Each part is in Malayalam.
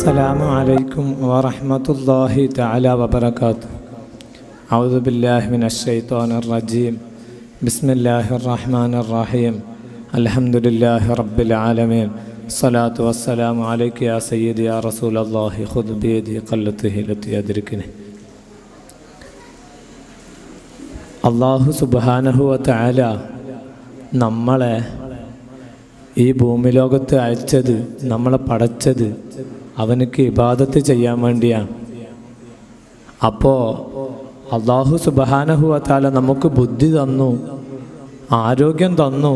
السلام عليكم ورحمة الله تعالى وبركاته. أعوذ بالله من الشيطان الرجيم. بسم الله الرحمن الرحيم. الحمد لله رب العالمين. الصلاة والسلام عليك يا سيدي يا رسول الله. خذ بيدي قلته التي أدركني. അല്ലാഹു സുബ്ഹാനഹു വ തആല നമ്മളെ ഈ ഭൂമി ലോകത്ത് അയച്ചത്, നമ്മളെ പടച്ചത് അവനക്ക് ഇബാദത്ത് ചെയ്യാൻ വേണ്ടിയാണ്. അപ്പോൾ അല്ലാഹു സുബ്ഹാനഹു വ തആല നമുക്ക് ബുദ്ധി തന്നു, ആരോഗ്യം തന്നു,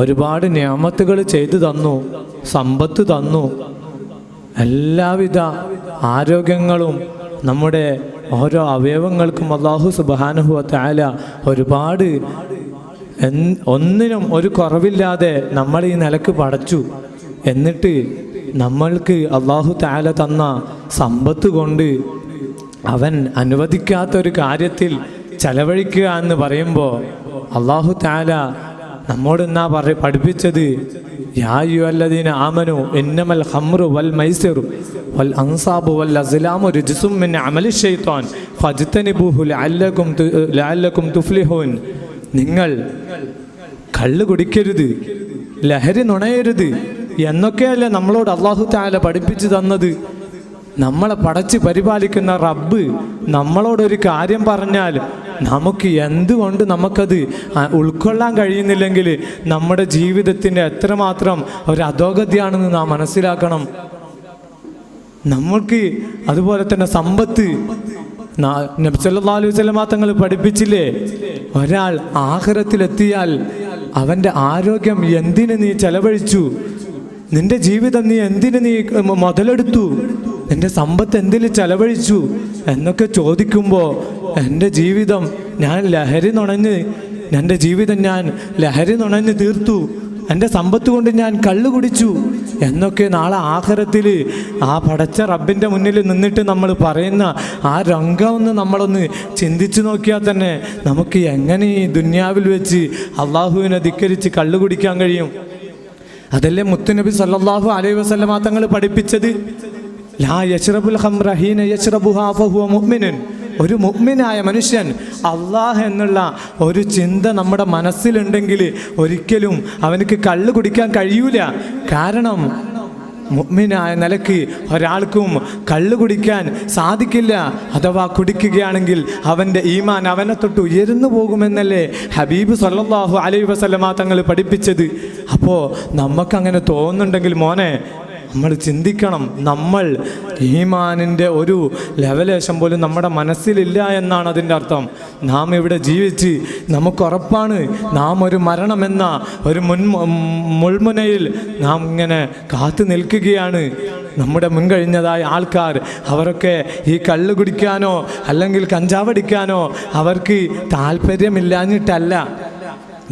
ഒരുപാട് നിഅമത്തുകൾ ചെയ്തു തന്നു, സമ്പത്ത് തന്നു. എല്ലാവിധ ആരോഗ്യങ്ങളും നമ്മുടെ ഓരോ അവയവങ്ങൾക്കും അല്ലാഹു സുബ്ഹാനഹു വ തആല ഒരുപാട് ഒന്നിനും ഒരു കുറവില്ലാതെ നമ്മൾ ഈ നിലക്ക് പടച്ചു. എന്നിട്ട് നമ്മൾക്ക് അല്ലാഹു തആല തന്ന സമ്പത്ത് കൊണ്ട് അവൻ അനുവദിക്കാത്തൊരു കാര്യത്തിൽ ചെലവഴിക്കുക എന്ന് പറയുമ്പോൾ അല്ലാഹു തആല നമ്മോട് എന്നാ പഠിപ്പിച്ചത്, യാ അയ്യുഹല്ലദീന ആമനു ഇന്നമൽ ഖംറു വൽ മൈസിറു വൽ അൻസാബു വൽ അസ്ലാമു റിജ്സും മിൻ അമലി ശൈത്താൻ ഫജ്തനിബൂഹു ലഅല്ലകും തുഫ്ലിഹൂൻ. നിങ്ങൾ കള്ള് കുടിക്കരുത്, ലഹരി നുണയരുത് എന്നൊക്കെയല്ലേ നമ്മളോട് അല്ലാഹു തആല പഠിപ്പിച്ചു തന്നത്. നമ്മളെ പടച്ച് പരിപാലിക്കുന്ന റബ്ബ് നമ്മളോടൊരു കാര്യം പറഞ്ഞാൽ നമുക്ക് എന്തുകൊണ്ട് നമുക്കത് ഉൾക്കൊള്ളാൻ കഴിയുന്നില്ലെങ്കിൽ നമ്മുടെ ജീവിതത്തിൻ്റെ എത്രമാത്രം ഒരു അധോഗതിയാണെന്ന് നാം മനസ്സിലാക്കണം. നമ്മൾക്ക് അതുപോലെ തന്നെ സമ്പത്ത് നബി സല്ലല്ലാഹു അലൈഹി വസല്ലം തങ്ങൾ പഠിപ്പിച്ചില്ലേ, ഒരാൾ ആഖിറത്തിലെത്തിയാൽ അവൻ്റെ ആരോഗ്യം എന്തിന് നീ ചെലവഴിച്ചു, നിന്റെ ജീവിതം നീ എന്തിന് നീ മുതലെടുത്തു, നിന്റെ സമ്പത്ത് എന്തിൽ ചെലവഴിച്ചു എന്നൊക്കെ ചോദിക്കുമ്പോൾ എൻ്റെ ജീവിതം ഞാൻ ലഹരി നുണഞ്ഞ് തീർത്തു, എൻ്റെ സമ്പത്ത് കൊണ്ട് ഞാൻ കള്ളു കുടിച്ചു എന്നൊക്കെ നാളെ ആഖിറത്തിൽ ആ പടച്ച റബ്ബിൻ്റെ മുന്നിൽ നിന്നിട്ട് നമ്മൾ പറയുന്ന ആ രംഗമൊന്ന് നമ്മളൊന്ന് ചിന്തിച്ചു നോക്കിയാൽ തന്നെ നമുക്ക് എങ്ങനെ ഈ ദുനിയാവിൽ വെച്ച് അള്ളാഹുവിനെ ധിക്കരിച്ച് കള്ളു കുടിക്കാൻ കഴിയും? അതല്ലേ മുത്തുനബി സല്ലല്ലാഹു അലൈഹി വസല്ലം തങ്ങൾ പഠിപ്പിച്ചത്, ലാ യശ്റബുൽ ഖംറ ഹീന യശ്റബുഹാ ഫഹുവ മുഅ്മിനുൻ. ഒരു മുഅ്മിനായ മനുഷ്യൻ അല്ലാഹ് എന്നുള്ള ഒരു ചിന്ത നമ്മുടെ മനസ്സിലുണ്ടെങ്കിൽ ഒരിക്കലും അവനക്ക് കള്ള് കുടിക്കാൻ കഴിയൂല. കാരണം മുഅ്മിനായ നിലക്ക് ഒരാൾക്കും കള്ള് കുടിക്കാൻ സാധിക്കില്ല. അഥവാ കുടിക്കുകയാണെങ്കിൽ അവൻ്റെ ഈമാൻ അവനെ തൊട്ട് ഉയർന്നു പോകുമെന്നല്ലേ ഹബീബ് സല്ലല്ലാഹു അലൈഹി വസല്ലം തങ്ങൾ പഠിപ്പിച്ചത്. അപ്പോൾ നമുക്കങ്ങനെ തോന്നുന്നുണ്ടെങ്കിൽ മോനെ, നമ്മൾ ചിന്തിക്കണം, നമ്മൾ ഈമാനിൻ്റെ ഒരു ലെവലേശം പോലും നമ്മുടെ മനസ്സിലില്ല എന്നാണ് അതിൻ്റെ അർത്ഥം. നാം ഇവിടെ ജീവിച്ച് നമുക്കുറപ്പാണ് നാം ഒരു മരണമെന്ന ഒരു മുൾമുനയിൽ നാം ഇങ്ങനെ കാത്തു നിൽക്കുകയാണ്. നമ്മുടെ മുൻകഴിഞ്ഞതായ ആൾക്കാർ അവരൊക്കെ ഈ കള്ള് കുടിക്കാനോ അല്ലെങ്കിൽ കഞ്ചാവടിക്കാനോ അവർക്ക് താല്പര്യമില്ലാഞ്ഞിട്ടല്ല.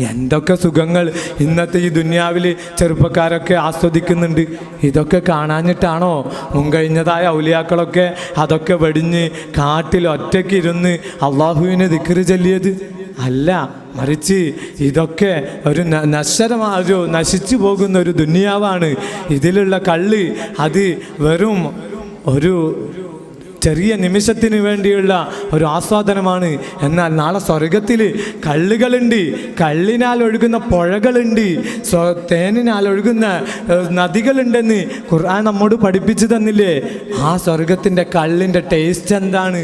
എന്തൊക്കെ സുഖങ്ങൾ ഇന്നത്തെ ഈ ദുനിയാവിൽ ചെറുപ്പക്കാരൊക്കെ ആസ്വദിക്കുന്നുണ്ട്. ഇതൊക്കെ കാണാഞ്ഞിട്ടാണോ മുൻകഴിഞ്ഞതായ ഔലിയാക്കളൊക്കെ അതൊക്കെ വെടിഞ്ഞ് കാട്ടിൽ ഒറ്റയ്ക്കിരുന്ന് അള്ളാഹുവിനെ ദിക്ർ ചൊല്ലിയത്? അല്ല, മറിച്ച് ഇതൊക്കെ ഒരു നശിച്ചു പോകുന്ന ഒരു ദുനിയാവാണ്. ഇതിലുള്ള കള്ള് അത് വെറും ഒരു ചെറിയ നിമിഷത്തിന് വേണ്ടിയുള്ള ഒരു ആസ്വാദനമാണ്. എന്നാൽ നാളെ സ്വർഗത്തിൽ കള്ളുകളുണ്ട്, കള്ളിനാൽ ഒഴുകുന്ന പുഴകളുണ്ട്, തേനിനാൽ ഒഴുകുന്ന നദികളുണ്ടെന്ന് ഖുർആൻ നമ്മോട് പഠിപ്പിച്ചു തന്നില്ലേ? ആ സ്വർഗത്തിൻ്റെ കള്ളിൻ്റെ ടേസ്റ്റ് എന്താണ്?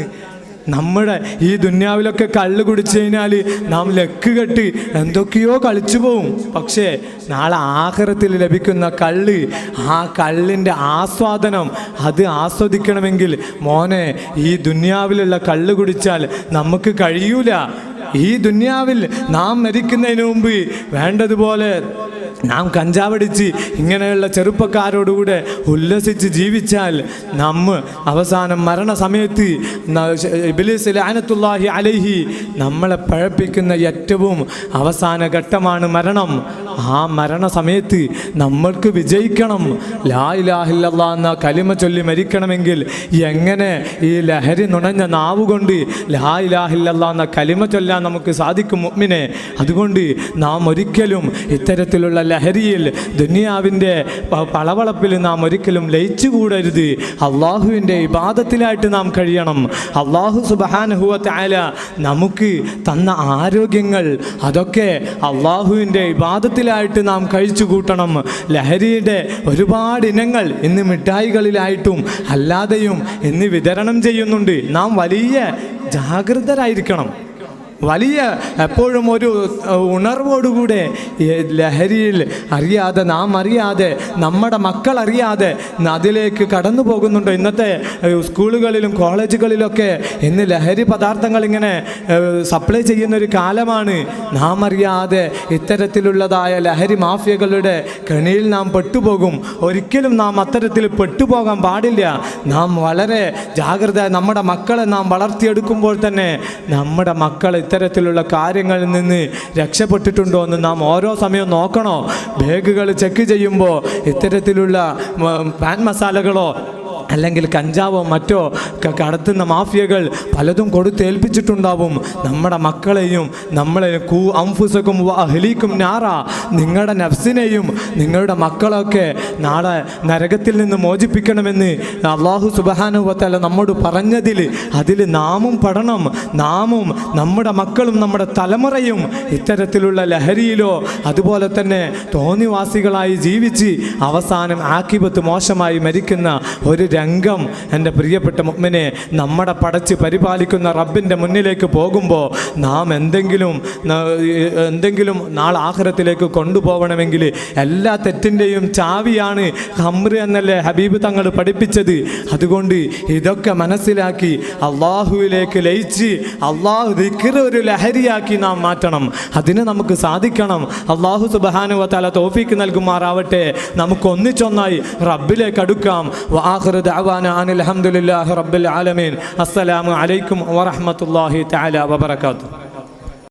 നമ്മുടെ ഈ ദുന്യാവിലൊക്കെ കള്ള് കുടിച്ചു കഴിഞ്ഞാൽ നാം ലക്ക് കെട്ട് എന്തൊക്കെയോ കളിച്ചു പോവും. പക്ഷേ നാളെ ആഖിറത്തിൽ ലഭിക്കുന്ന കള്ള്, ആ കള്ളിൻ്റെ ആസ്വാദനം അത് ആസ്വദിക്കണമെങ്കിൽ മോനെ ഈ ദുന്യാവിലുള്ള കള്ള് കുടിച്ചാൽ നമുക്ക് കഴിയൂല. ഈ ദുന്യാവിൽ നാം മരിക്കുന്നതിന് മുമ്പ് വേണ്ടതുപോലെ നാം കഞ്ചാവടിച്ച് ഇങ്ങനെയുള്ള ചെറുപ്പക്കാരോടുകൂടെ ഉല്ലസിച്ച് ജീവിച്ചാൽ നമ്മ അവസാനം മരണസമയത്ത് ഇബ്ലീസ് ലഅനത്തുല്ലാഹി അലൈഹി നമ്മളെ പഴപ്പിക്കുന്ന ഏറ്റവും അവസാന ഘട്ടമാണ് മരണം. ആ മരണസമയത്ത് നമ്മൾക്ക് വിജയിക്കണം. ലാ ഇലാഹ ഇല്ലല്ലാഹ് എന്ന കലിമ ചൊല്ലി മരിക്കണമെങ്കിൽ എങ്ങനെ ഈ ലഹരി നുണഞ്ഞ നാവുകൊണ്ട് ലാ ഇലാഹ ഇല്ലല്ലാഹ് എന്ന കലിമ ചൊല്ലാൻ നമുക്ക് സാധിക്കും മുഅ്മിനെ? അതുകൊണ്ട് നാം ഒരിക്കലും ഇത്തരത്തിലുള്ള ലഹരിയിൽ ദുനിയാവിൻ്റെ പളവളപ്പിൽ നാം ഒരിക്കലും ലയിച്ചുകൂടരുത്. അള്ളാഹുവിൻ്റെ ഇബാദത്തിലായിട്ട് നാം കഴിയണം. അള്ളാഹു സുബ്ഹാനഹു വ തആല നമുക്ക് തന്ന ആരോഗ്യങ്ങൾ അതൊക്കെ അള്ളാഹുവിൻ്റെ ഇബാദത്തിലായിട്ട് നാം കഴിച്ചു കൂട്ടണം. ലഹരിയുടെ ഒരുപാട് ഇനങ്ങൾ ഇന്ന് മിഠായികളിലായിട്ടും അല്ലാതെയും ഇന്ന് വിതരണം ചെയ്യുന്നുണ്ട്. നാം വലിയ ജാഗ്രതരായിരിക്കണം. വലിയ എപ്പോഴും ഒരു ഉണർവോടുകൂടെ ലഹരിയിൽ അറിയാതെ നാം അറിയാതെ നമ്മുടെ മക്കൾ അറിയാതെ അതിലേക്ക് കടന്നു പോകുന്നുണ്ടോ? ഇന്നത്തെ സ്കൂളുകളിലും കോളേജുകളിലൊക്കെ ഇന്ന് ലഹരി പദാർത്ഥങ്ങൾ ഇങ്ങനെ സപ്ലൈ ചെയ്യുന്നൊരു കാലമാണ്. നാം അറിയാതെ ഇത്തരത്തിലുള്ളതായ ലഹരി മാഫിയകളുടെ കെണിയിൽ നാം പെട്ടുപോകും. ഒരിക്കലും നാം അത്തരത്തിൽ പെട്ടുപോകാൻ പാടില്ല. നാം വളരെ ജാഗ്രത നമ്മുടെ മക്കളെ നാം വളർത്തിയെടുക്കുമ്പോൾ തന്നെ നമ്മുടെ മക്കൾ ഇത്തരത്തിലുള്ള കാര്യങ്ങളിൽ നിന്ന് രക്ഷപ്പെട്ടിട്ടുണ്ടോ എന്ന് നാം ഓരോ സമയവും നോക്കണോ? ബാഗുകൾ ചെക്ക് ചെയ്യുമ്പോൾ ഇത്തരത്തിലുള്ള പാൻ മസാലകളോ അല്ലെങ്കിൽ കഞ്ചാവോ മറ്റോ കടത്തുന്ന മാഫിയകൾ പലതും കൊടുത്തേൽപ്പിച്ചിട്ടുണ്ടാവും. നമ്മുടെ മക്കളെയും നമ്മളെ അംഫുസക്കും അഹ്ലീക്കും നാറ, നിങ്ങളുടെ നഫ്സിനെയും നിങ്ങളുടെ മക്കളൊക്കെ നാളെ നരകത്തിൽ നിന്ന് മോചിപ്പിക്കണമെന്ന് അല്ലാഹു സുബ്ഹാനഹു വ തആല നമ്മോട് പറഞ്ഞതിൽ അതിൽ നാമും പെടണം. നാമും നമ്മുടെ മക്കളും നമ്മുടെ തലമുറയും ഇത്തരത്തിലുള്ള ലഹരിയിലോ അതുപോലെ തന്നെ തോന്നിവാസികളായി ജീവിച്ച് അവസാനം ആഖിബത്ത് മോശമായി മരിക്കുന്ന ഒരു രംഗം എൻ്റെ പ്രിയപ്പെട്ട മുഅ്മിനെ, നമ്മുടെ പടച്ച് പരിപാലിക്കുന്ന റബ്ബിൻ്റെ മുന്നിലേക്ക് പോകുമ്പോൾ നാം എന്തെങ്കിലും നാളെ ആഖിറത്തിലേക്ക് കൊണ്ടുപോകണമെങ്കിൽ എല്ലാ തെറ്റിൻ്റെയും ചാവിയാണ് ഖംറ് എന്നല്ലേ ഹബീബ് തങ്ങൾ പഠിപ്പിച്ചത്. അതുകൊണ്ട് ഇതൊക്കെ മനസ്സിലാക്കി അള്ളാഹുവിലേക്ക് ലയിച്ച് അള്ളാഹു ദിക്ർ ഒരു ലഹരിയാക്കി നാം മാറ്റണം. അതിന് നമുക്ക് സാധിക്കണം. അള്ളാഹു സുബ്ഹാനഹു വ തആല തൗഫീഖ് നൽകുമാറാവട്ടെ. നമുക്ക് ഒന്നിച്ചൊന്നായി റബ്ബിലേക്ക് അടുക്കാം. വആഖിറു ദഅവാന അനിൽ ഹംദുലില്ലാഹി റബ്ബിൽ ആലമീൻ. അസ്സലാമു അലൈക്കും വറഹ്മത്തുള്ളാഹി തആല വബറകാതുഹു.